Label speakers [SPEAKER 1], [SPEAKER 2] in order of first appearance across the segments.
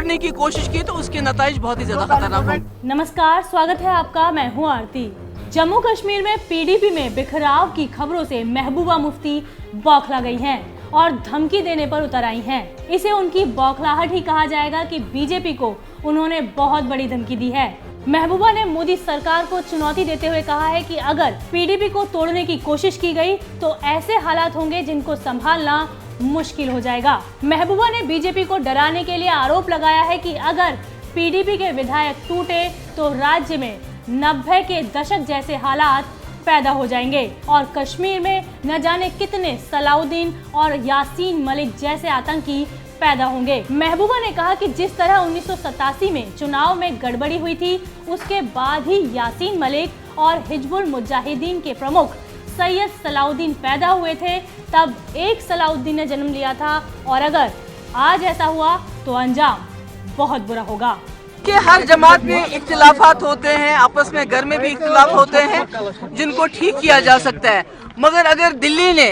[SPEAKER 1] तोड़ने की कोशिश की तो उसके नतीजे बहुत ही ज्यादा खतरनाक होंगे।
[SPEAKER 2] नमस्कार, स्वागत है आपका। मैं हूं आरती। जम्मू कश्मीर में पीडीपी में बिखराव की खबरों से महबूबा मुफ्ती बौखला गई हैं और धमकी देने पर उतर आई हैं। इसे उनकी बौखलाहट ही कहा जाएगा कि बीजेपी को उन्होंने बहुत बड़ी धमकी दी है। महबूबा ने मोदी सरकार को चुनौती देते हुए कहा है कि अगर पीडीपी को तोड़ने की कोशिश की गई तो ऐसे हालात होंगे जिनको संभालना मुश्किल हो जाएगा। महबूबा ने बीजेपी को डराने के लिए आरोप लगाया है कि अगर पीडीपी के विधायक टूटे तो राज्य में 90 के दशक जैसे हालात पैदा हो जाएंगे और कश्मीर में न जाने कितने सलाउद्दीन और यासीन मलिक जैसे आतंकी पैदा होंगे। महबूबा ने कहा कि जिस तरह 1987 में चुनाव में गड़बड़ी हुई थी, उसके बाद ही यासीन मलिक और हिजबुल मुजाहिदीन के प्रमुख सैयद सलाउद्दीन पैदा हुए थे, तब एक सलाउद्दीन ने जन्म लिया था और अगर आज ऐसा हुआ तो अंजाम बहुत बुरा होगा।
[SPEAKER 1] कि हर जमात में इख्तिलाफात होते हैं, आपस में घर में भी इख्तिलाफ होते हैं जिनको ठीक किया जा सकता है। मगर अगर दिल्ली ने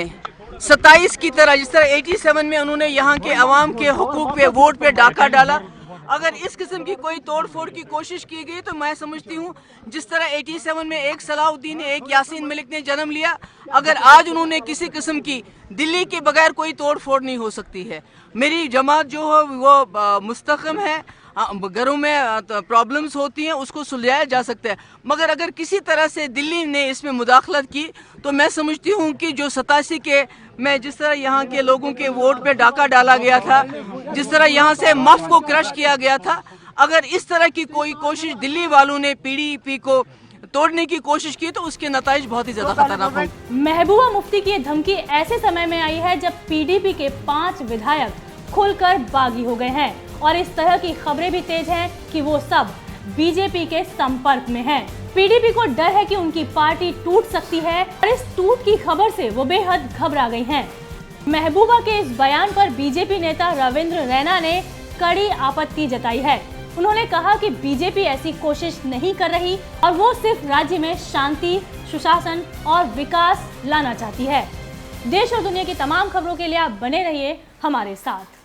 [SPEAKER 1] 27 की तरह जिस तरह 87 में उन्होंने यहाँ के अवाम के हुकूक पे वोट पे डाका डाला, अगर इस किस्म की कोई तोड़ फोड़ की कोशिश की गई तो मैं समझती हूँ जिस तरह 87 में एक सलाउद्दीन एक यासीन मलिक ने जन्म लिया, अगर आज उन्होंने किसी किस्म की दिल्ली के बगैर कोई तोड़ फोड़ नहीं हो सकती है। मेरी जमात जो हो वो मुस्तकम है, घरों में प्रॉब्लम्स होती हैं उसको सुलझाया जा सकता है। मगर अगर किसी तरह से दिल्ली ने इसमें मुदाखलत की तो मैं समझती हूँ कि जो 87 के में जिस तरह यहाँ के लोगों के वोट पे डाका डाला गया था, जिस तरह यहाँ से मफ को क्रश किया गया था, अगर इस तरह की कोई कोशिश दिल्ली वालों ने पीडीपी को तोड़ने की कोशिश की तो उसके नतीजे बहुत ही ज्यादा खतरनाक होंगे।
[SPEAKER 2] महबूबा मुफ्ती की धमकी ऐसे समय में आई है जब पीडीपी के 5 विधायक खुलकर बागी हो गए हैं और इस तरह की खबरें भी तेज हैं कि वो सब बीजेपी के संपर्क में हैं। पीडीपी को डर है कि उनकी पार्टी टूट सकती है और इस टूट की खबर से वो बेहद घबरा गई हैं। महबूबा के इस बयान पर बीजेपी नेता रविंद्र रैना ने कड़ी आपत्ति जताई है। उन्होंने कहा कि बीजेपी ऐसी कोशिश नहीं कर रही और वो सिर्फ राज्य में शांति, सुशासन और विकास लाना चाहती है। देश और दुनिया की तमाम खबरों के लिए आप बने रहिए हमारे साथ।